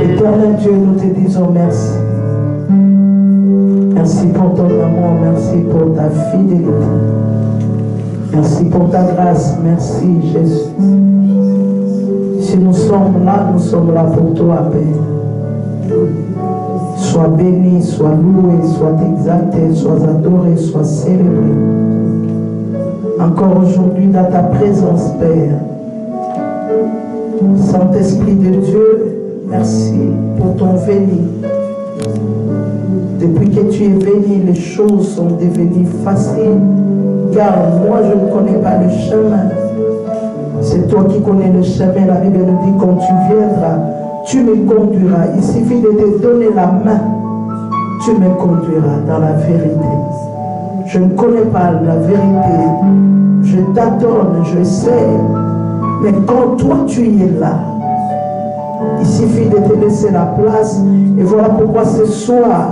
Éternel Dieu, nous te disons merci. Merci pour ton amour, merci pour ta fidélité. Merci pour ta grâce, merci Jésus. Si nous sommes là pour toi, Père. Sois béni, sois loué, sois exalté, sois adoré, sois célébré. Encore aujourd'hui dans ta présence, Père. Saint-Esprit de Dieu, merci pour ton venu. Depuis que tu es venu, les choses sont devenues faciles, car moi je ne connais pas le chemin. C'est toi qui connais le chemin. La Bible nous dit, quand tu viendras, tu me conduiras. Il suffit de te donner la main, tu me conduiras dans la vérité. Je ne connais pas la vérité, je t'adonne, je sais, mais quand toi tu es là, il suffit de te laisser la place. Et voilà pourquoi ce soir,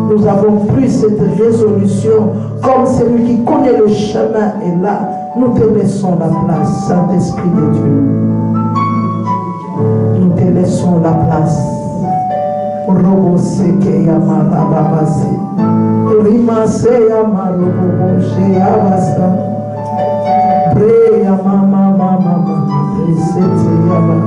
nous avons pris cette résolution. Comme celui qui connaît le chemin est là, nous te laissons la place, Saint-Esprit de Dieu. Nous te laissons la place. Robo seke yamara babase. Rima se yamara robo she yabasa. Bre yamama mama. Presete yamama.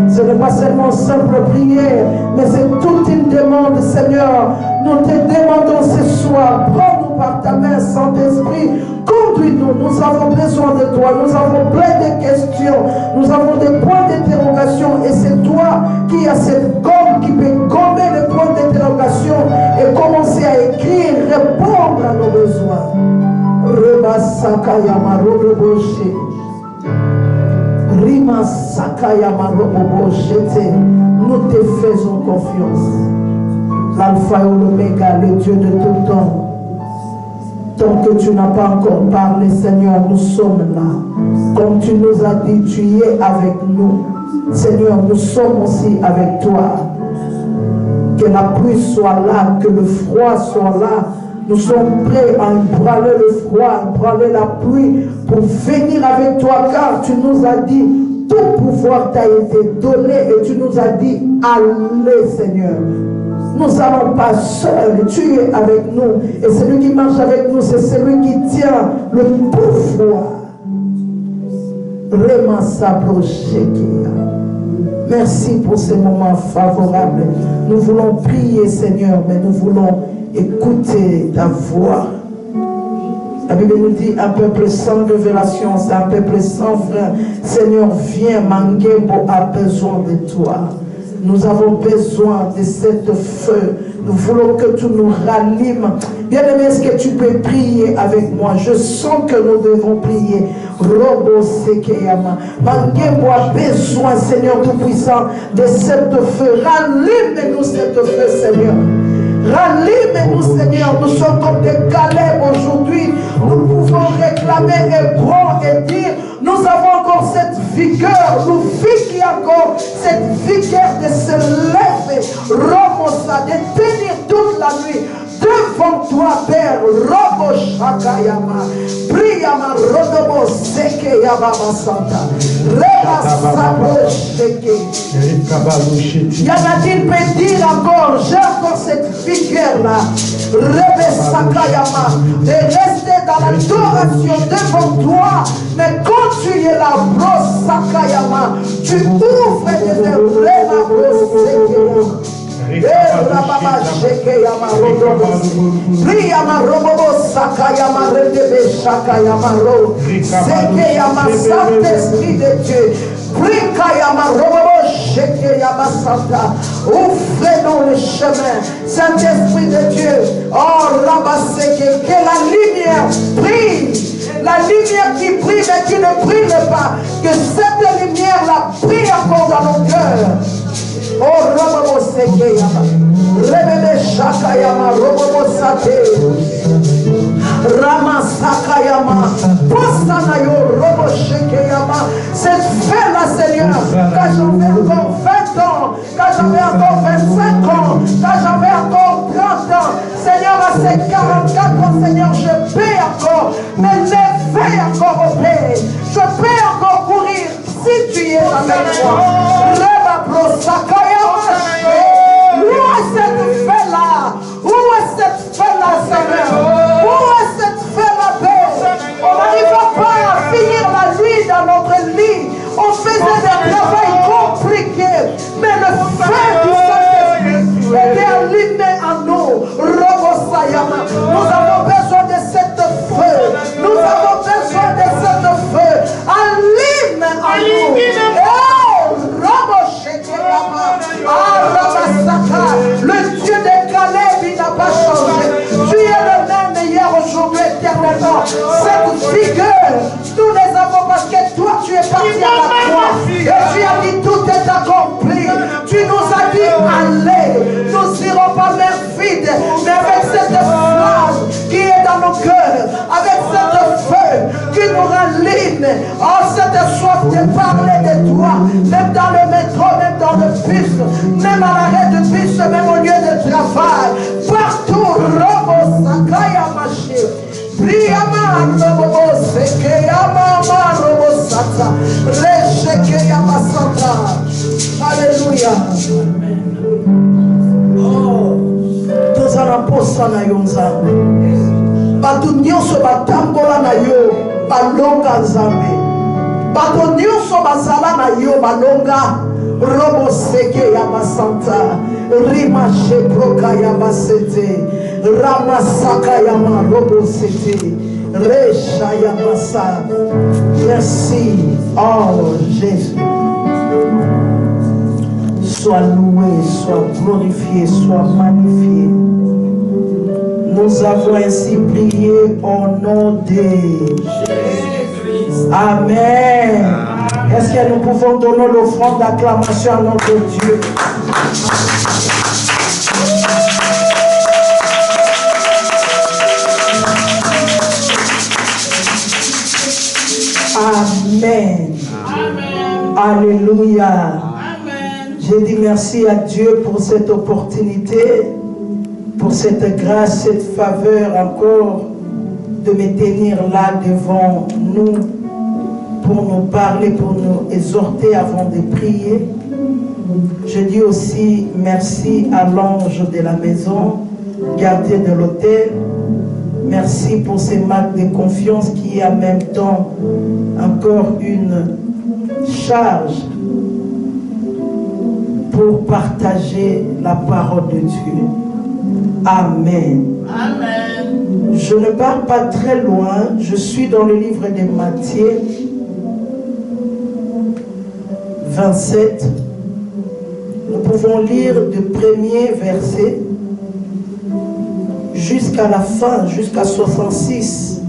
Ce n'est pas seulement simple prière, mais c'est toute une demande, Seigneur. Nous te demandons ce soir, prends-nous par ta main, Saint-Esprit, conduis-nous. Nous avons besoin de toi, nous avons plein de questions, nous avons des points d'interrogation, et c'est toi qui as cette gomme qui peut gommer les points d'interrogation Sakayama Roboboche. Rima Sakayama Roboboche. Nous te faisons confiance. L'alpha et l'oméga, le Dieu de tout temps. Tant que tu n'as pas encore parlé, Seigneur, nous sommes là. Comme tu nous as dit, tu es avec nous. Seigneur, nous sommes aussi avec toi. Que la pluie soit là, que le froid soit là. Nous sommes prêts à embraler le froid, embraler la pluie pour venir avec toi, car tu nous as dit, tout pouvoir t'a été donné et tu nous as dit, allez Seigneur. Nous n'allons pas seuls, tu es avec nous. Et celui qui marche avec nous, c'est celui qui tient le pouvoir. Merci pour ces moments favorables. Nous voulons prier, Seigneur, mais nous voulons écouter ta voix. La Bible nous dit, un peuple sans révélation, c'est un peuple sans frein. Seigneur, viens, Mangembo a besoin de toi. Nous avons besoin de cette feu. Nous voulons que tu nous rallumes. Bien-aimé, est-ce que tu peux prier avec moi? Je sens que nous devons prier. Robo Sekeyama. Mangembo a besoin, Seigneur Tout-Puissant, de cette feu. Rallume-nous cette feu, Seigneur. Rallume-nous, Seigneur. Nous sommes comme des Caleb aujourd'hui. Nous pouvons réclamer et prendre et dire, nous avons encore cette vigueur. Nous vivons encore cette vigueur de se lever, Romosa, de tenir toute la nuit devant toi, Père. Robo Shakayama, Priyama, Rodobo Seke Yababa Santa, Reba Sabo Sheke. Yanadine peut dire encore, j'ai encore cette vigueur-là, Rebe Sakayama, de rester dans l'adoration devant toi, mais quand tu es là, Bro Sakayama, tu ouvres des Reba Bro Seke. Rababa Sheke Yama Rodobo Priyama Robobo Sakayama Redebe Shakayama Ro Seke Yama Saint-Esprit de Dieu Prikayama Robobo Sheke Yama Santa. Ouvrez-nous le chemin, Saint-Esprit de Dieu. Oh Rabba Seke, que la lumière brille. La lumière qui brille mais qui ne brille pas. Que cette lumière-là brille encore dans nos cœurs. Oh, Robobo Sekeyama, Rebebe Shakayama, Robobo Sate, Rama Sakayama, Postanayo, Robo Shekeyama. Cette fête-là, Seigneur, quand j'avais encore 20 ans, quand j'avais encore 25 ans, quand j'avais encore 30 ans, Seigneur, à ces 44 ans, Seigneur, je paie encore, mais l'éveil encore au Père. Je peux encore courir si tu es avec moi. Où est cette fête-là? Où est cette fête-là, Seigneur? Où est cette fête-là, Père? On n'arrive pas à finir la nuit dans notre lit. On faisait des travaux compliqués. Mais le feu du Saint-Esprit était allumé en nous. Robo Sayama. Nous avons besoin de cette feu. Nous avons besoin de cette feu. Allume en nous. Le Dieu de Caleb, il n'a pas changé. Tu es le même hier, aujourd'hui, éternellement. Cette vigueur, nous les avons parce que toi, tu es parti à la croix. Et tu as dit, tout est accompli. Tu nous as dit, allez. Nous n'irons pas main vide, mais avec cette flamme qui est dans nos cœurs, avec cette feu qui nous rallume. Oh, cette soif de parler de toi, même dans le métro, même dans le bus, même à l'arrêt de bus, même au lieu de travail, partout, Robo Sakayama Maché, Priyama Robo Sekeyama Robo Sata, Reshekeyama Sata. Alléluia. Oh, tous en aposta na yonzambe. Batu nyonso batambola na yo, balonga nzambe. Batu nyonso bazala na yo, balonga. Robo Seke Yamasanta, Rima Sheproka Yamasete, Ramasaka Yama Robo Sete, Resha Yamasa. Merci, oh Jésus. Sois loué, sois glorifié, sois magnifié. Nous avons ainsi prié au nom de Jésus-Christ. Amen. Est-ce que nous pouvons donner l'offrande d'acclamation à notre Dieu? Amen. Amen. Alléluia. Amen. Je dis merci à Dieu pour cette opportunité, pour cette grâce, cette faveur encore de me tenir là devant nous pour nous parler, pour nous exhorter avant de prier. Je dis aussi merci à l'ange de la maison, gardien de l'autel. Merci pour ces marques de confiance qui est en même temps encore une charge pour partager la parole de Dieu. Amen. Amen. Je ne pars pas très loin. Je suis dans le livre de Matthieu 27. Nous pouvons lire du premier verset jusqu'à la fin, jusqu'à 66.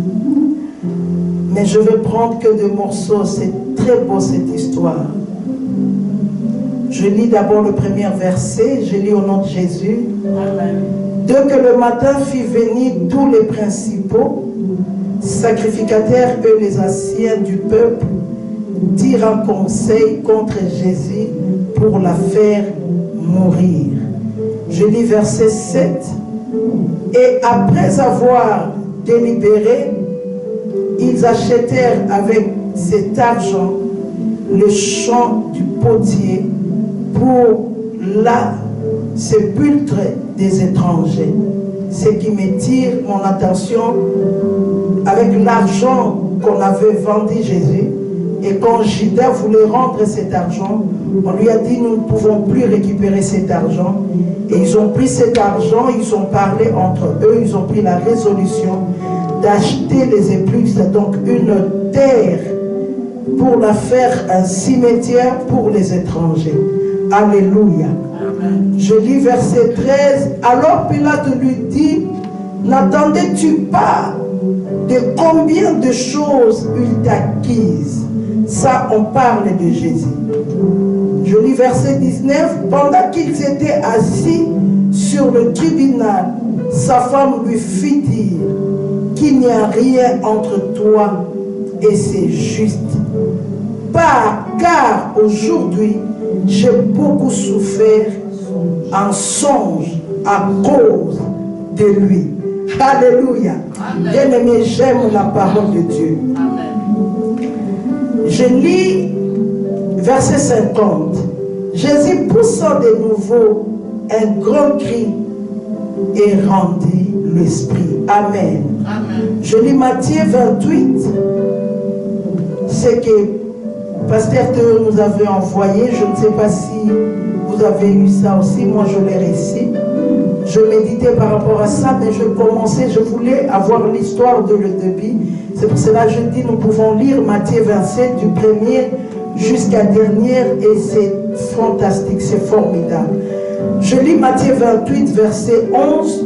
Mais je vais prendre que des morceaux. C'est très beau cette histoire. Je lis d'abord le premier verset. Je lis au nom de Jésus. Amen. Dès que le matin fit venir tous les principaux sacrificateurs et les anciens du peuple, dirent un conseil contre Jésus pour la faire mourir. Je lis verset 7. Et après avoir délibéré, ils achetèrent avec cet argent le champ du potier pour la sépulture des étrangers. Ce qui me tire mon attention, avec l'argent qu'on avait vendu Jésus, et quand Judas voulait rendre cet argent, on lui a dit nous ne pouvons plus récupérer cet argent. Et ils ont pris cet argent, ils ont parlé entre eux, ils ont pris la résolution d'acheter les épluches, donc une terre, pour la faire un cimetière pour les étrangers. Alléluia. Amen. Je lis verset 13. Alors Pilate lui dit, n'attendais-tu pas de combien de choses il t'acquise? Ça, on parle de Jésus. Je lis verset 19. Pendant qu'ils étaient assis sur le tribunal, sa femme lui fit dire qu'il n'y a rien entre toi et c'est juste. Car aujourd'hui, j'ai beaucoup souffert en songe à cause de lui. Alléluia. Bien-aimé, j'aime la parole de Dieu. Amen. Je lis verset 50. Jésus poussa de nouveau un grand cri et rendit l'esprit. Amen. Amen. Je lis Matthieu 28. C'est que Pasteur Théo nous avait envoyé. Je ne sais pas si vous avez eu ça aussi. Moi, je l'ai réussi. Je méditais par rapport à ça, mais je commençais, je voulais avoir l'histoire de le début. C'est pour cela que je dis, nous pouvons lire Matthieu 27 du premier jusqu'à dernier et c'est fantastique, c'est formidable. Je lis Matthieu 28, verset 11.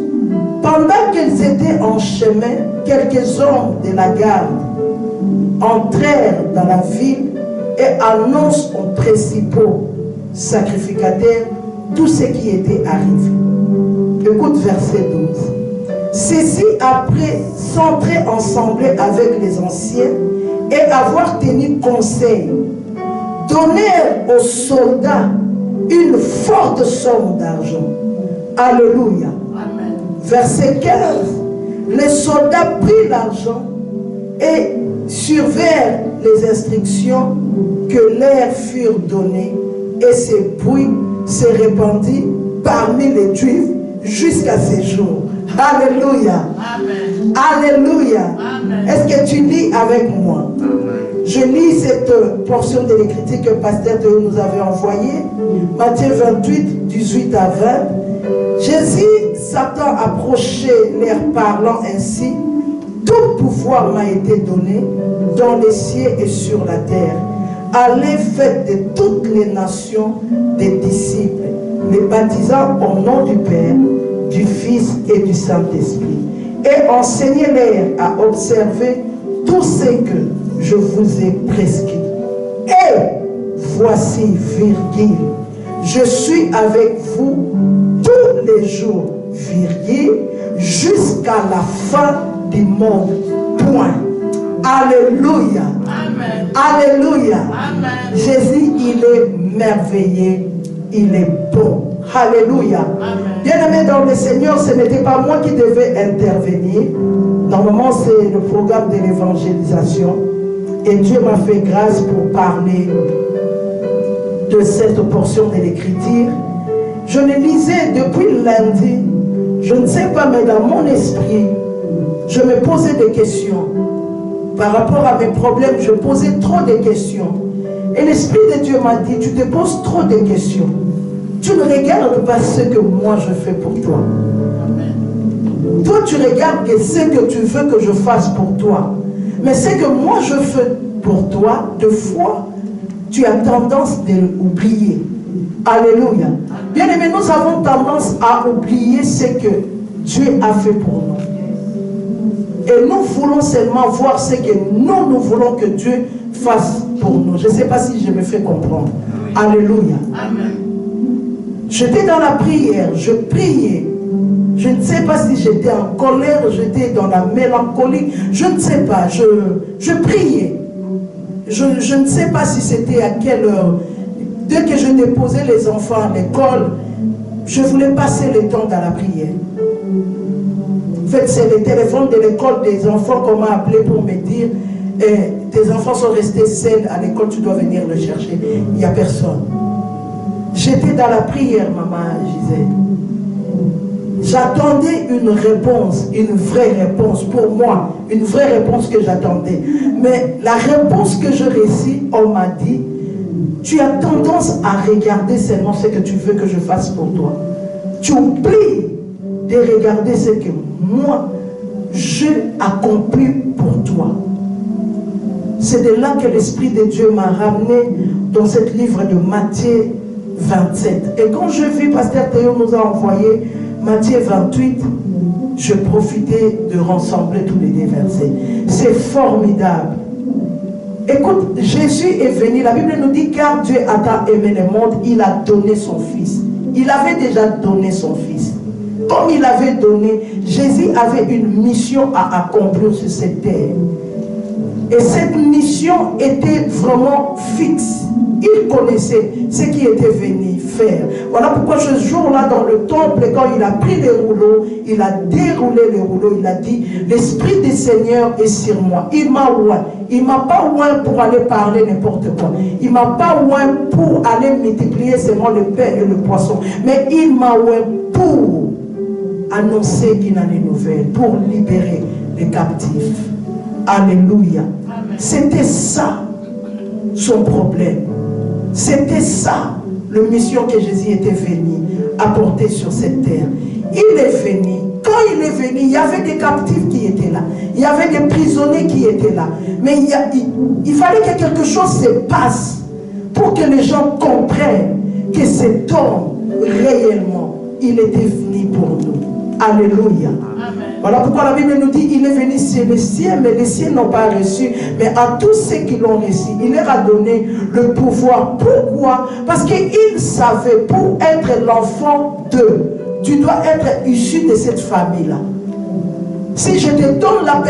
Pendant qu'ils étaient en chemin, quelques hommes de la garde entrèrent dans la ville et annoncent aux principaux sacrificateurs tout ce qui était arrivé. Écoute verset 12. Ceux-ci, après s'entrer ensemble avec les anciens et avoir tenu conseil, donnèrent aux soldats une forte somme d'argent. Alléluia. Amen. Verset 15. Les soldats prirent l'argent et surveillèrent les instructions que leur furent données, et ce bruit se répandit parmi les Juifs jusqu'à ces jours. Alléluia. Amen. Alléluia. Est-ce que tu lis avec moi? Amen. Je lis cette portion de l'écriture que Pasteur Théo nous avait envoyée. Matthieu 28, 18 à 20. Jésus s'attend à approcher leur parlant ainsi. Tout pouvoir m'a été donné dans les cieux et sur la terre. Allez, faites de toutes les nations des disciples, les baptisant au nom du Père, du Fils et du Saint-Esprit. Et enseignez-les à observer tout ce que je vous ai prescrit. Et voici, virgule, je suis avec vous tous les jours, virgule, jusqu'à la fin du monde. Point. Alléluia. Amen. Alléluia. Amen. Jésus, il est merveilleux, il est bon. Alléluia. Bien-aimé dans le Seigneur, ce n'était pas moi qui devais intervenir. Normalement, c'est le programme de l'évangélisation. Et Dieu m'a fait grâce pour parler de cette portion de l'Écriture. Je le lisais depuis lundi. Je ne sais pas, mais dans mon esprit, je me posais des questions. Par rapport à mes problèmes, je posais trop de questions. Et l'Esprit de Dieu m'a dit, tu te poses trop de questions. Tu ne regardes pas ce que moi je fais pour toi. Amen. Toi, tu regardes ce que tu veux que je fasse pour toi. Mais ce que moi je fais pour toi, de fois, tu as tendance de l'oublier. Alléluia. Bien aimé, nous avons tendance à oublier ce que Dieu a fait pour nous. Et nous voulons seulement voir ce que nous voulons que Dieu fasse pour nous. Je ne sais pas si je me fais comprendre. Alléluia. Amen. J'étais dans la prière, je priais. Je ne sais pas si j'étais en colère, j'étais dans la mélancolie. Je ne sais pas, je priais. Je ne sais pas si c'était à quelle heure. Dès que je déposais les enfants à l'école, je voulais passer le temps dans la prière. En fait, c'est le téléphone de l'école des enfants qu'on m'a appelé pour me dire tes enfants sont restés seuls à l'école, tu dois venir le chercher. Il n'y a personne. J'étais dans la prière, maman Gisèle. J'attendais une réponse, une vraie réponse pour moi, une vraie réponse que j'attendais. Mais la réponse que je réussis, on m'a dit, tu as tendance à regarder seulement ce que tu veux que je fasse pour toi. Tu oublies de regarder ce que moi, j'ai accompli pour toi. C'est de là que l'Esprit de Dieu m'a ramené dans ce livre de Matthieu 27. Et quand je vis, Pasteur Théo nous a envoyé Matthieu 28, je profitais de rassembler tous les deux versets. C'est formidable. Écoute, Jésus est venu, la Bible nous dit, car Dieu a tant aimé le monde, il a donné son Fils. Il avait déjà donné son Fils. Comme il avait donné, Jésus avait une mission à accomplir sur cette terre. Et cette mission était vraiment fixe. Il connaissait ce qu'il était venu faire. Voilà pourquoi ce jour-là, dans le temple, quand il a pris les rouleaux, il a déroulé les rouleaux, il a dit, l'Esprit du Seigneur est sur moi. Il m'a oint. Il ne m'a pas oint pour aller parler n'importe quoi. Il ne m'a pas oint pour aller multiplier seulement le pain et le poisson. Mais il m'a oint pour annoncer une année nouvelle, pour libérer les captifs. Alléluia. C'était ça son problème. C'était ça la mission que Jésus était venu apporter sur cette terre. Il est venu. Quand il est venu, il y avait des captifs qui étaient là. Il y avait des prisonniers qui étaient là. Mais il fallait que quelque chose se passe pour que les gens comprennent que cet homme, réellement, il était venu pour nous. Alléluia. Amen. Voilà pourquoi la Bible nous dit il est venu sur les cieux, mais les cieux n'ont pas reçu. Mais à tous ceux qui l'ont reçu, il leur a donné le pouvoir. Pourquoi? Parce qu'il savait, pour être l'enfant d'eux, tu dois être issu de cette famille-là. Si je te donne la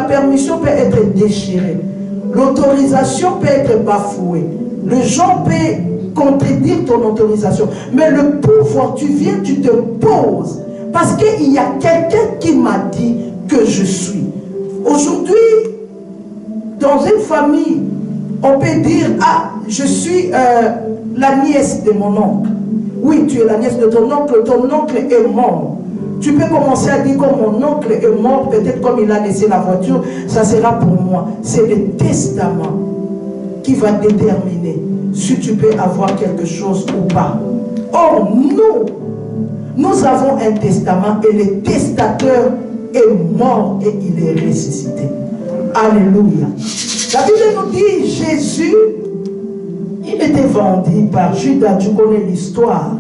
permission peut être déchirée. L'autorisation peut être bafouée. Le gens peut contredire ton autorisation. Mais le pouvoir, tu viens, tu te poses. Parce qu'il y a quelqu'un qui m'a dit que je suis. Aujourd'hui, dans une famille, on peut dire, ah, je suis la nièce de mon oncle. Oui, tu es la nièce de ton oncle est mort. Tu peux commencer à dire, comme mon oncle est mort, peut-être comme il a laissé la voiture, ça sera pour moi. C'est le testament qui va déterminer si tu peux avoir quelque chose ou pas. Or, nous avons un testament et le testateur est mort et il est ressuscité. Alléluia. La Bible nous dit, Jésus, il était vendu par Judas, tu connais l'histoire.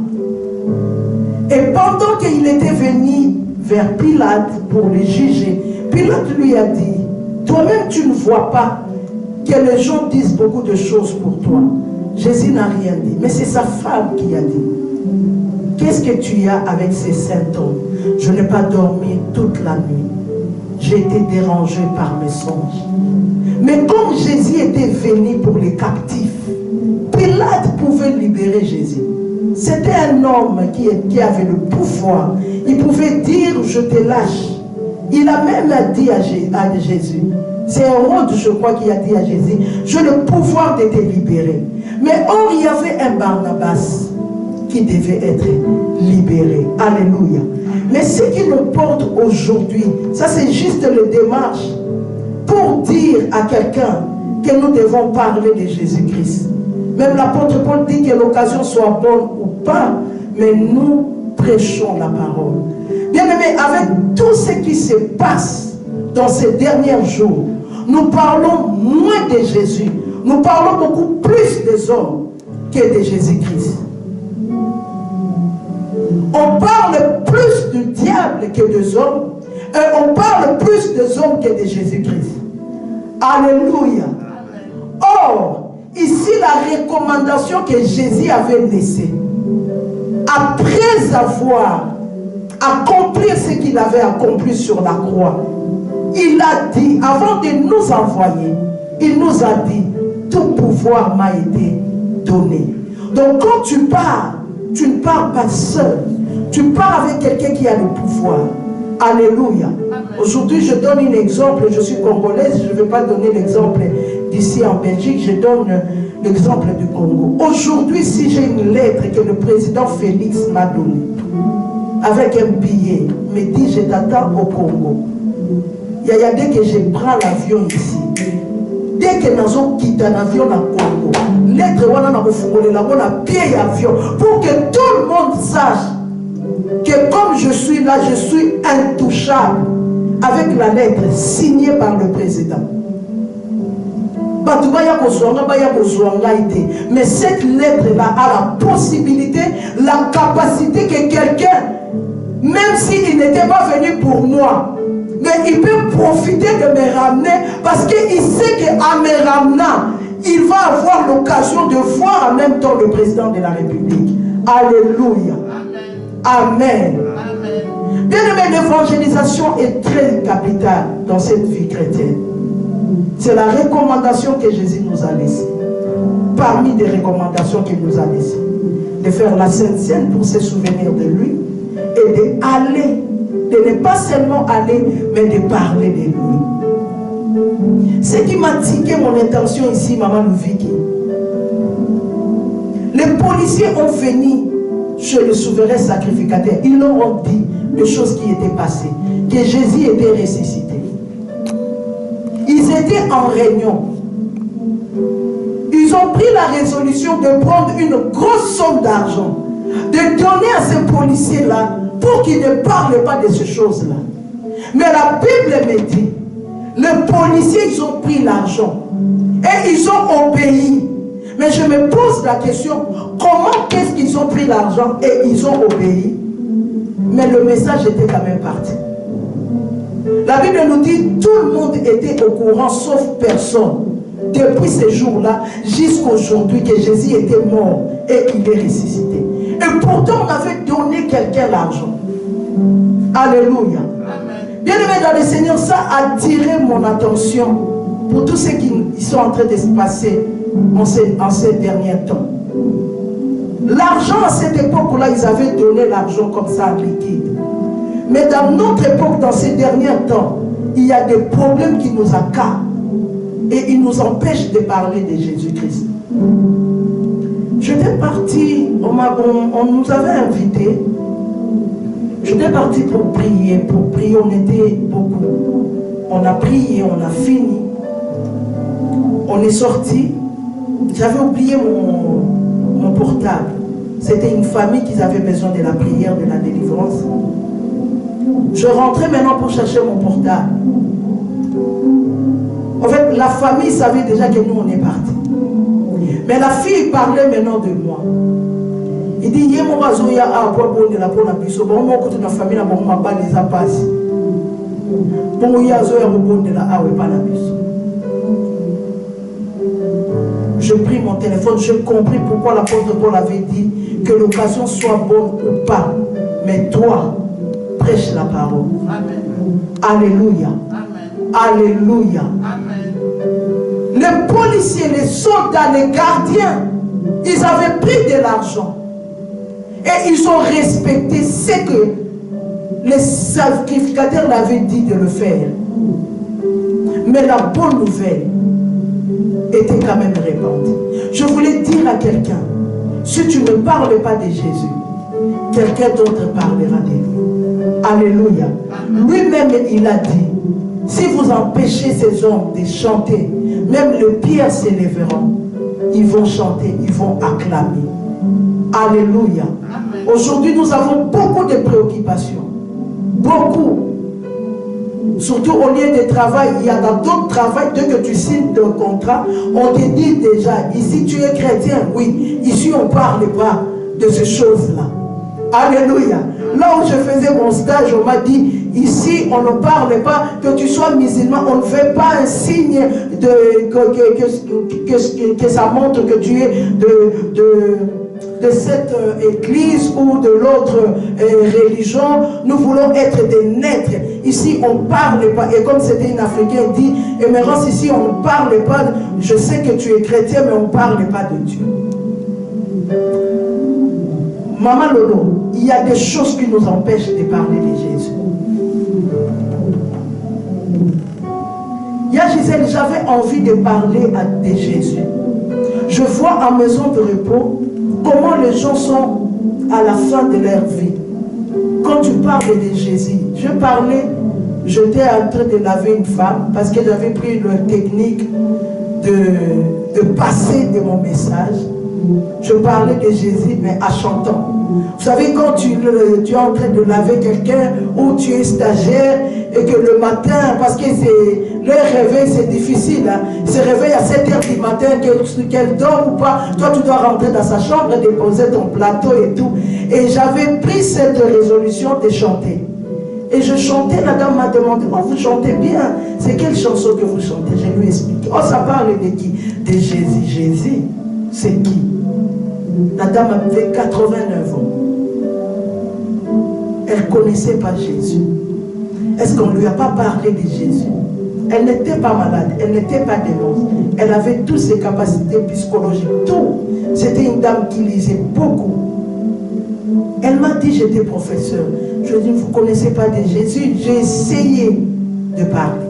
Et pendant pendant qu'il était venu vers Pilate pour le juger, Pilate lui a dit, toi-même tu ne vois pas que les gens disent beaucoup de choses pour toi. Jésus n'a rien dit, mais c'est sa femme qui a dit, qu'est-ce que tu as avec ces symptômes? Je n'ai pas dormi toute la nuit. J'ai été dérangé par mes songes. Mais comme Jésus était venu pour les captifs, Pilate pouvait libérer Jésus. C'était un homme qui avait le pouvoir. Il pouvait dire, je te lâche. Il a même dit à Jésus, c'est Hérode, je crois, qui a dit à Jésus, j'ai le pouvoir de te libérer. Mais or, il y avait un Barnabas qui devait être libéré. Alléluia. Mais ce qui nous porte aujourd'hui, ça c'est juste le démarche pour dire à quelqu'un que nous devons parler de Jésus-Christ. Même l'apôtre Paul dit que l'occasion soit bonne ou pas, mais nous prêchons la parole. Bien aimé, avec tout ce qui se passe dans ces derniers jours, nous parlons moins de Jésus. Nous parlons beaucoup plus des hommes que de Jésus-Christ. On parle plus du diable que des hommes, et on parle plus des hommes que de Jésus-Christ. Alléluia. Or, ici la recommandation que Jésus avait laissée, après avoir accompli ce qu'il avait accompli sur la croix, il a dit, avant de nous envoyer, il nous a dit, tout pouvoir m'a été donné. Donc quand tu pars, tu ne pars pas seul. Tu pars avec quelqu'un qui a le pouvoir. Alléluia. Aujourd'hui, je donne un exemple. Je suis congolaise. Je ne vais pas donner l'exemple d'ici en Belgique. Je donne l'exemple du Congo. Aujourd'hui, si j'ai une lettre que le président Félix m'a donnée, avec un billet, me dit, je t'attends au Congo. Il y a dès que je prends l'avion ici, dès que nous quittons l'avion au Congo, lettre on pied avion pour que tout le monde sache que comme je suis là, je suis intouchable avec la lettre signée par le président. Mais cette lettre-là a la possibilité, la capacité que quelqu'un, même s'il n'était pas venu pour moi, mais il peut profiter de me ramener parce qu'il sait qu'en me ramenant, il va avoir l'occasion de voir en même temps le président de la République. Alléluia. Amen. Amen. Bien aimé, l'évangélisation est très capitale dans cette vie chrétienne. C'est la recommandation que Jésus nous a laissée. Parmi les recommandations qu'il nous a laissées. De faire la Sainte Seine pour se souvenir de lui et d'aller, de ne pas seulement aller, mais de parler de lui. Ce qui m'a tiqué mon intention ici, Maman Louviki, les policiers ont venu chez le souverain sacrificateur. Ils leur ont dit les choses qui étaient passées, que Jésus était ressuscité. Ils étaient en réunion. Ils ont pris la résolution de prendre une grosse somme d'argent, de donner à ces policiers-là pour qu'ils ne parlent pas de ces choses-là. Mais la Bible me dit, les policiers, ils ont pris l'argent et ils ont obéi. Mais je me pose la question, comment est-ce qu'ils ont pris l'argent et ils ont obéi? Mais le message était quand même parti. La Bible nous dit, tout le monde était au courant, sauf personne. Depuis ce jour-là, jusqu'à aujourd'hui, que Jésus était mort et il est ressuscité. Et pourtant, on avait donné quelqu'un l'argent. Alléluia. Bien aimé dans le Seigneur, ça a attiré mon attention pour tous ceux qui sont en train de se passer en ces derniers temps. L'argent à cette époque-là, ils avaient donné l'argent comme ça en liquide. Mais dans notre époque, dans ces derniers temps, il y a des problèmes qui nous accablent et ils nous empêchent de parler de Jésus-Christ. J'étais parti, on nous avait invités. J'étais parti pour prier, on était beaucoup. On a prié, on a fini. On est sorti. J'avais oublié mon portable. C'était une famille qui avait besoin de la prière, de la délivrance. Je rentrais maintenant pour chercher mon portable. En fait, la famille savait déjà que nous, on est partis. Mais la fille parlait maintenant de moi. Il dit, il y a mon raso, il y a un point pour la bonne abisso. Bon, mon côté de la famille, bon, ma balle les a passés. Bon, il y a un bon de la awe, pas l'abisso. Je pris mon téléphone, je compris pourquoi l'apôtre Paul avait dit que l'occasion soit bonne ou pas. Mais toi, prêche la parole. Amen. Alléluia. Amen. Alléluia. Amen. Les policiers, les soldats, les gardiens, ils avaient pris de l'argent. Et ils ont respecté ce que les sacrificateurs l'avaient dit de le faire. Mais la bonne nouvelle était quand même répandue. Je voulais dire à quelqu'un, si tu ne parles pas de Jésus, quelqu'un d'autre parlera de lui. Alléluia. Lui-même, il a dit, si vous empêchez ces hommes de chanter, même les pierres s'élèveront. Ils vont chanter, ils vont acclamer. Alléluia. Aujourd'hui, nous avons beaucoup de préoccupations. Beaucoup. Surtout au lieu de travail, il y a dans d'autres travails, dès que tu signes ton contrat, on te dit déjà, ici tu es chrétien, oui. Ici on ne parle pas de ces choses-là. Alléluia. Là où je faisais mon stage, on m'a dit, ici on ne parle pas que tu sois musulman, on ne fait pas un signe que ça montre que tu es de cette église ou de l'autre religion. Nous voulons être des nêtres. Ici on ne parle pas, et comme c'était une Africaine, dit, Émérance, ici on ne parle pas, je sais que tu es chrétien, mais on ne parle pas de Dieu. Maman Lolo, il y a des choses qui nous empêchent de parler de Jésus. Il y a Gisèle, j'avais envie de parler de Jésus. Je vois en maison de repos comment les gens sont à la fin de leur vie. Quand tu parles de Jésus, j'étais en train de laver une femme parce que j'avais pris la technique de passer de mon message. Je parlais de Jésus, mais en chantant. Vous savez, quand tu es en train de laver quelqu'un ou tu es stagiaire et que le matin, parce que leur réveil c'est difficile, hein, ils se réveillent à 7 h du matin, qu'elle dort ou pas, toi tu dois rentrer dans sa chambre et déposer ton plateau et tout. Et j'avais pris cette résolution de chanter. Et je chantais, la dame m'a demandé, oh, vous chantez bien, c'est quelle chanson que vous chantez? Je lui ai expliqué. Oh, ça parle de qui? De Jésus. Jésus, c'est qui? La dame avait 89 ans. Elle ne connaissait pas Jésus. Est-ce qu'on ne lui a pas parlé de Jésus? Elle n'était pas malade, elle n'était pas démence. Elle avait toutes ses capacités psychologiques, tout. C'était une dame qui lisait beaucoup. Elle m'a dit, j'étais professeur. Je lui ai dit, vous ne connaissez pas de Jésus? J'ai essayé de parler.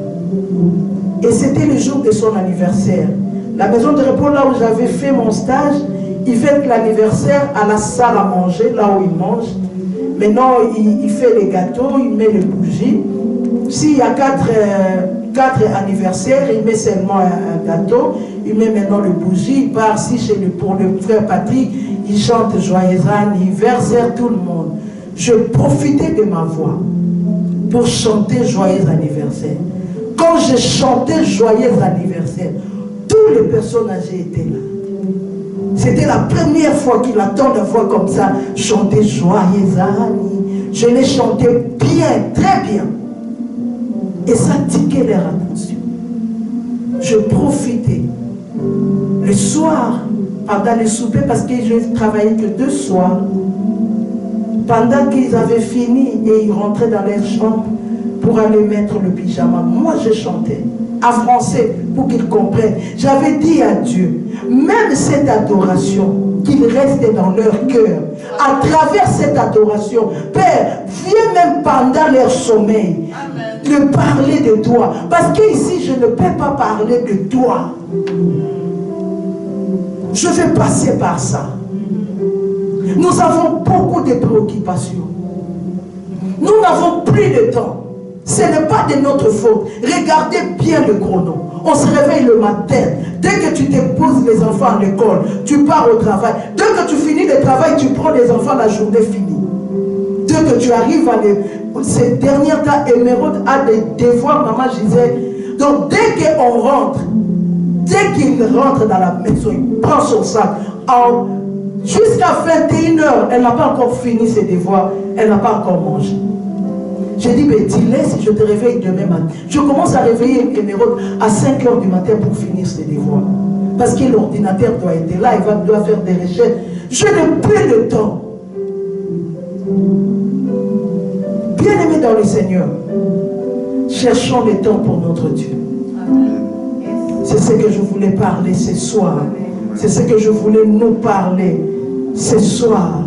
Et c'était le jour de son anniversaire. La maison de repos, là où j'avais fait mon stage, il fait l'anniversaire à la salle à manger, là où il mange. Maintenant, il fait les gâteaux, il met les bougies. S'il y a 4 anniversaires, il met seulement un gâteau. Il met maintenant les bougies. Il part ici pour le frère Patrick. Il chante joyeux anniversaire, tout le monde. Je profitais de ma voix pour chanter joyeux anniversaire. Quand je chantais joyeux anniversaire, toutes les personnes âgées étaient là. C'était la première fois qu'il entend la voix comme ça, chanter joyeux anniversaire. Je l'ai chanté bien, très bien. Et ça tiquait leur attention. Je profitais. Le soir, pendant le souper, parce que je ne travaillais que 2 soirs, pendant qu'ils avaient fini et ils rentraient dans leur chambre pour aller mettre le pyjama, moi je chantais en français pour qu'ils comprennent. J'avais dit à Dieu, même cette adoration, qu'il reste dans leur cœur. À travers cette adoration, Père, viens même pendant leur sommeil, de parler de toi. Parce qu'ici, je ne peux pas parler de toi. Je vais passer par ça. Nous avons beaucoup de préoccupations. Nous n'avons plus de temps. Ce n'est pas de notre faute. Regardez bien le chrono. On se réveille le matin. Dès que tu déposes les enfants à l'école, tu pars au travail. Dès que tu finis le travail, tu prends les enfants, la journée finie. Dès que tu arrives à ces derniers temps, Émeraude a des devoirs, maman Gisèle. Donc dès qu'on rentre, dès qu'il rentre dans la maison, il prend son sac. Jusqu'à 21 h, elle n'a pas encore fini ses devoirs, elle n'a pas encore mangé. J'ai dit, mais dis-le si je te réveille demain matin. Je commence à réveiller Émeraude à 5 h du matin pour finir ses devoirs. Parce que l'ordinateur doit être là, il doit faire des recherches. Je n'ai plus le temps. Bien-aimés dans le Seigneur, cherchons le temps pour notre Dieu. C'est ce que je voulais parler ce soir. C'est ce que je voulais nous parler ce soir.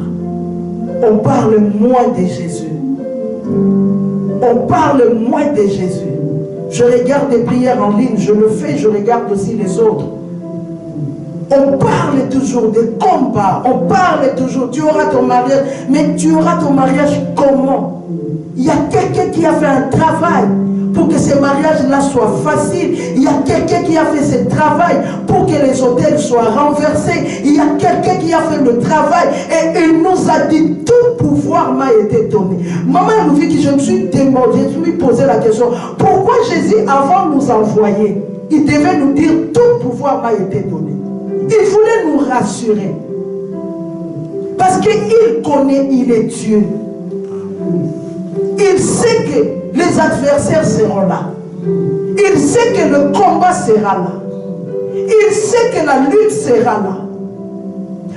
On parle moins de Jésus. On parle moins de Jésus. Je regarde des prières en ligne, je le fais, je regarde aussi les autres. On parle toujours de combats, on parle toujours, tu auras ton mariage, mais tu auras ton mariage comment? Il y a quelqu'un qui a fait un travail pour que ce mariage-là soit facile. Il y a quelqu'un qui a fait ce travail pour que les hôtels soient renversés. Il y a quelqu'un qui a fait le travail et il nous a dit tout pouvoir m'a été donné. Maman nous dit que je me suis demandé, je me suis posé la question, pourquoi Jésus, avant de nous envoyer, il devait nous dire tout pouvoir m'a été donné. Il voulait nous rassurer. Parce qu'il connaît, il est Dieu. Il sait que les adversaires seront là. Il sait que le combat sera là. Il sait que la lutte sera là.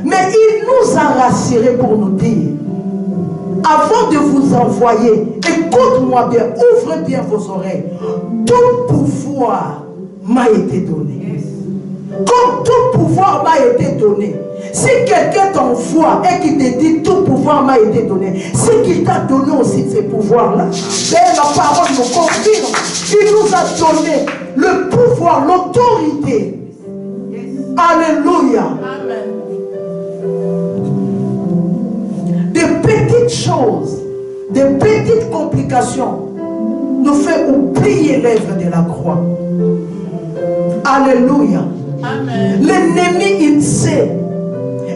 Mais il nous a rassurés pour nous dire, avant de vous envoyer, écoute-moi bien, ouvrez bien vos oreilles. Tout pouvoir m'a été donné. Comme tout pouvoir m'a été donné. Si quelqu'un t'envoie et qui te dit tout pouvoir m'a été donné, c'est qu'il t'a donné aussi ces pouvoirs-là. Et la parole nous confirme. Il nous a donné le pouvoir, l'autorité. Alléluia. Des petites choses, des petites complications nous fait oublier l'œuvre de la croix. Alléluia. L'ennemi, il sait.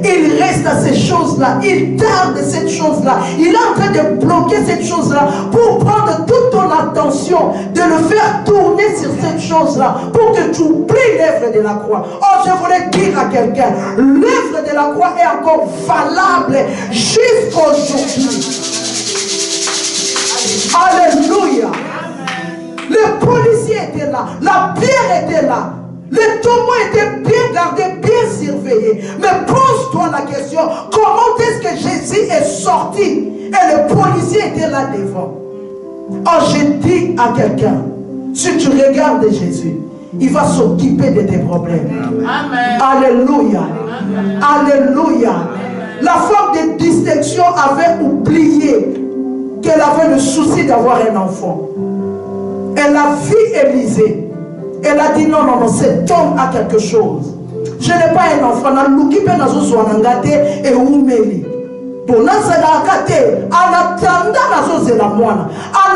Il reste à ces choses-là. Il tarde cette chose-là. Il est en train de bloquer cette chose-là pour prendre toute ton attention, de le faire tourner sur cette chose-là pour que tu oublies l'œuvre de la croix. Oh, je voulais dire à quelqu'un, l'œuvre de la croix est encore valable jusqu'aujourd'hui. Alléluia. Les policiers étaient là. La pierre était là. Les tombeaux étaient bien gardés, bien surveillés. Mais pose-toi la question, comment est-ce que Jésus est sorti et le policier était là devant? Oh, je dis à quelqu'un, si tu regardes Jésus, il va s'occuper de tes problèmes. Amen. Alléluia. Amen. Alléluia. Amen. La femme de distinction avait oublié qu'elle avait le souci d'avoir un enfant. Elle a vu Élisée. Elle a dit non, non, non, cet homme a quelque chose. Je n'ai pas un enfant. En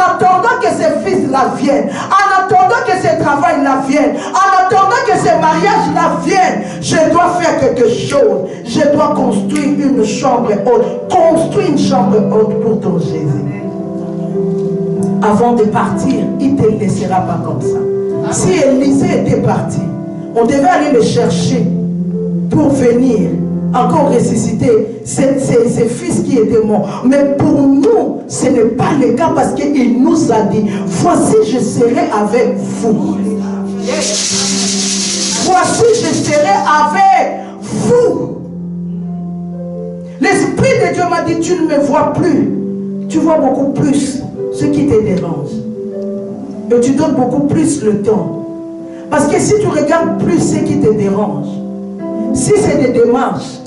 attendant que ses fils-là viennent, en attendant que ses travails-là viennent, en attendant que ses mariages-là viennent, je dois faire quelque chose. Je dois construire une chambre haute. Construire une chambre haute pour ton Jésus. Avant de partir, il ne te laissera pas comme ça. Si Élisée était parti, on devait aller le chercher pour venir encore ressusciter ses fils qui étaient morts. Mais pour nous, ce n'est pas le cas parce qu'il nous a dit, voici je serai avec vous. Voici je serai avec vous. L'Esprit de Dieu m'a dit, tu ne me vois plus. Tu vois beaucoup plus ce qui te dérange. Et tu donnes beaucoup plus le temps. Parce que si tu regardes plus ce qui te dérange, si c'est des démarches,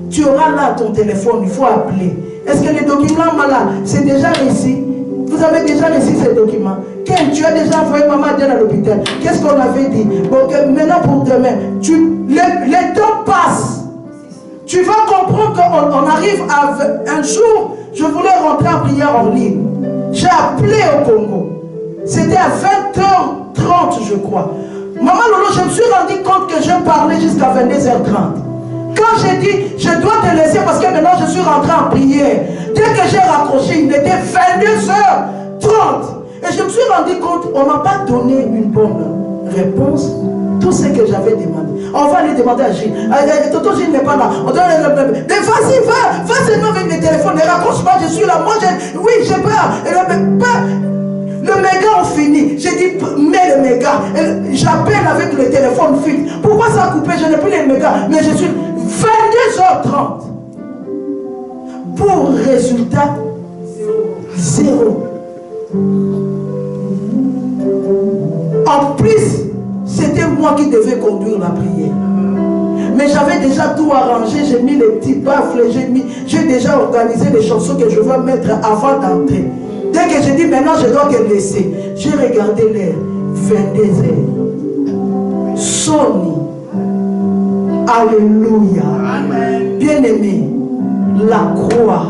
tu auras là ton téléphone, il faut appeler. Est-ce que les documents là, c'est déjà reçu? Vous avez déjà reçu ces documents? Quand tu as déjà envoyé maman à l'hôpital, qu'est-ce qu'on avait dit? Bon, maintenant pour demain, le temps passe. Tu vas comprendre qu'on arrive à un jour, je voulais rentrer en prière en ligne. J'ai appelé au Congo. C'était à 20h30, je crois. Maman Lolo, je me suis rendu compte que je parlais jusqu'à 22h30. Quand j'ai dit, je dois te laisser parce que maintenant je suis rentré en prière. Dès que j'ai raccroché, il était 22h30. Et je me suis rendu compte, on ne m'a pas donné une bonne réponse. Tout ce que j'avais demandé. On va lui demander à Gilles. Tonton Gilles n'est pas là. On doit mais vas-y, va seulement avec le téléphone. Ne raccroche pas, je suis là. Moi, oui, j'ai peur. Le méga, on finit. J'ai dit, mets le méga. J'appelle avec le téléphone fixe. Pourquoi ça a coupé? Je n'ai plus les mégas. Mais je suis 22h30. Pour résultat, 0. En plus, c'était moi qui devais conduire la prière. Mais j'avais déjà tout arrangé, j'ai mis les petits baffles, j'ai déjà organisé les chansons que je veux mettre avant d'entrer. Dès que j'ai dit maintenant je dois te laisser, j'ai regardé l'heure, 22h. Sony. Alléluia. Bien-aimé, la croix,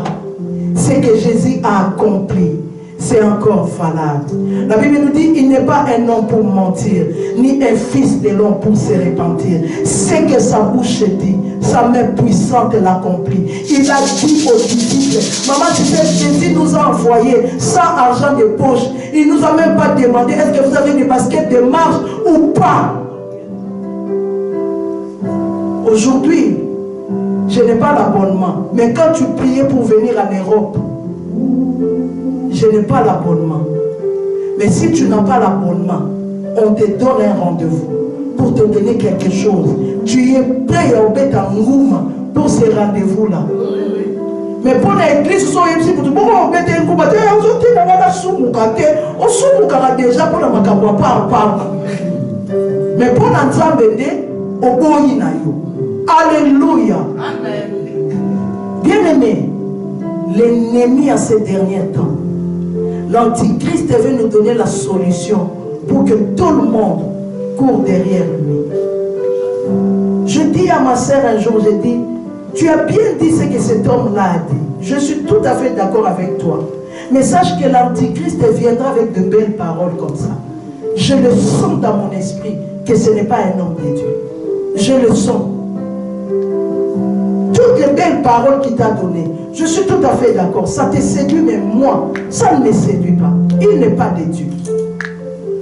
ce que Jésus a accompli, c'est encore valable. La Bible nous dit, il n'est pas un homme pour mentir, ni un fils de l'homme pour se repentir. Ce que sa bouche dit, sa main puissante l'accomplit. Il a dit aux disciples, maman, tu sais, Jésus nous a envoyé sans argent de poche. Il ne nous a même pas demandé, est-ce que vous avez des baskets de marche ou pas? Aujourd'hui, je n'ai pas l'abonnement. Mais quand tu priais pour venir en Europe, je n'ai pas l'abonnement. Mais si tu n'as pas l'abonnement, on te donne un rendez-vous pour te donner quelque chose. Tu es prêt à obéir à Ngouma pour ce rendez-vous-là. Mais pour l'église, ils sont ici pour tout le monde. On met un coup, on déjà pour la macabre, pas. Mais pour l'ensemble, au boyinayo. Alléluia. Bien-aimé, l'ennemi à ces derniers temps, l'Antichrist veut nous donner la solution pour que tout le monde court derrière lui. Je dis à ma sœur un jour, je dis, tu as bien dit ce que cet homme-là a dit. Je suis tout à fait d'accord avec toi. Mais sache que l'Antichrist viendra avec de belles paroles comme ça. Je le sens dans mon esprit que ce n'est pas un homme de Dieu. Je le sens. Toutes les belles paroles qu'il t'a données, je suis tout à fait d'accord. Ça te séduit, mais moi, ça ne me séduit pas. Il n'est pas de Dieu.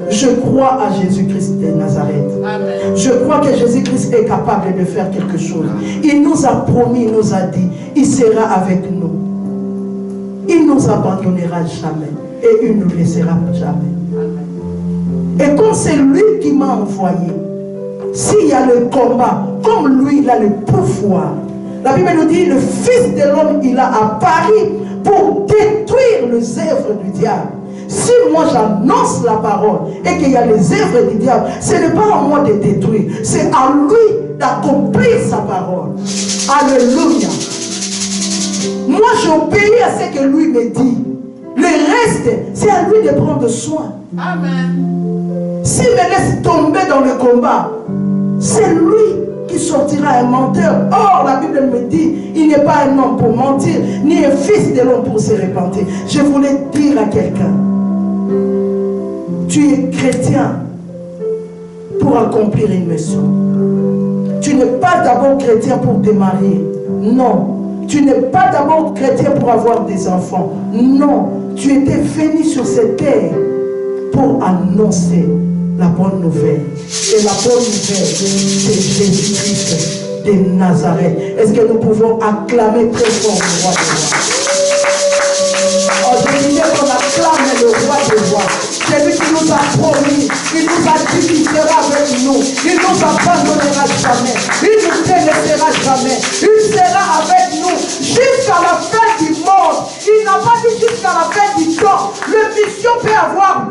Je crois à Jésus-Christ de Nazareth. Amen. Je crois que Jésus-Christ est capable de faire quelque chose. Il nous a promis, il nous a dit, il sera avec nous. Il ne nous abandonnera jamais. Et il ne nous laissera jamais. Amen. Et comme c'est lui qui m'a envoyé, s'il y a le combat, comme lui, il a le pouvoir. La Bible nous dit, le Fils de l'homme, il a apparu pour détruire les œuvres du diable. Si moi j'annonce la parole et qu'il y a les œuvres du diable, ce n'est pas à moi de détruire, c'est à lui d'accomplir sa parole. Alléluia. Moi j'obéis à ce que lui me dit. Le reste, c'est à lui de prendre soin. Amen. S'il me laisse tomber dans le combat, c'est lui qui sortira un menteur. Or, la Bible me dit, il n'est pas un homme pour mentir, ni un fils de l'homme pour se repentir. Je voulais dire à quelqu'un, tu es chrétien pour accomplir une mission. Tu n'es pas d'abord chrétien pour te marier. Non. Tu n'es pas d'abord chrétien pour avoir des enfants. Non. Tu étais venu sur cette terre pour annoncer la bonne nouvelle. Et la bonne nouvelle, c'est Jésus-Christ de Nazareth. Est-ce que nous pouvons acclamer très fort le roi des rois? Oh, je disais qu'on acclame le roi des rois. C'est lui qui nous a promis, il nous a dit qu'il sera avec nous. Il ne nous abandonnera jamais. Il ne nous délaissera jamais. Il sera avec nous jusqu'à la fin du monde. Il n'a pas dit jusqu'à la fin du temps. La mission peut avoir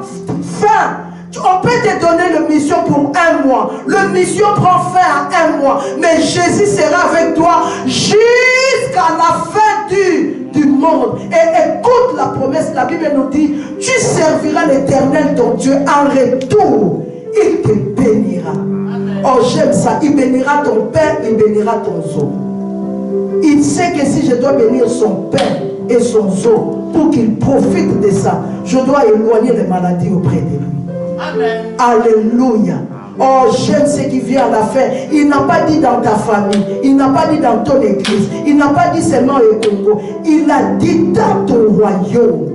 fin. On peut te donner la mission pour 1 mois. La mission prend fin à 1 mois. Mais Jésus sera avec toi jusqu'à la fin du monde. Et écoute la promesse. La Bible nous dit, tu serviras l'Éternel ton Dieu. En retour, il te bénira. Amen. Oh, j'aime ça. Il bénira ton père, il bénira ton zoo. Il sait que si je dois bénir son père et son zoo pour qu'il profite de ça, je dois éloigner les maladies auprès de lui. Amen. Alléluia. Oh, j'aime ce qui vient à la fin. Il n'a pas dit dans ta famille, il n'a pas dit dans ton église, il n'a pas dit seulement au Congo, il a dit dans ton royaume.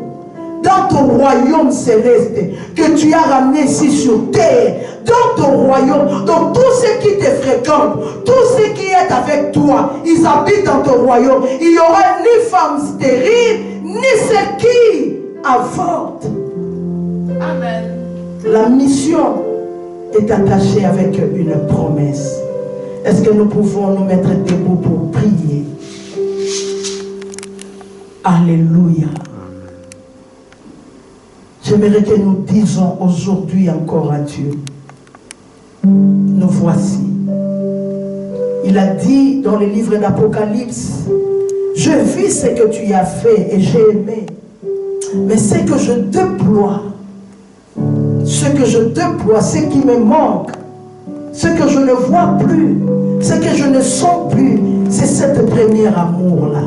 Dans ton royaume céleste que tu as ramené ici sur terre, dans ton royaume, donc tous ceux qui te fréquentent, tous ceux qui sont avec toi, ils habitent dans ton royaume. Il n'y aura ni femme stérile, ni celle qui avorte. Amen. La mission est attachée avec une promesse. Est-ce que nous pouvons nous mettre debout pour prier? Alléluia. J'aimerais que nous disions aujourd'hui encore à Dieu, nous voici. Il a dit dans le livre d'Apocalypse, je vis ce que tu as fait et j'ai aimé. Mais ce que je déploie, ce qui me manque, ce que je ne vois plus, ce que je ne sens plus, c'est cette première amour-là.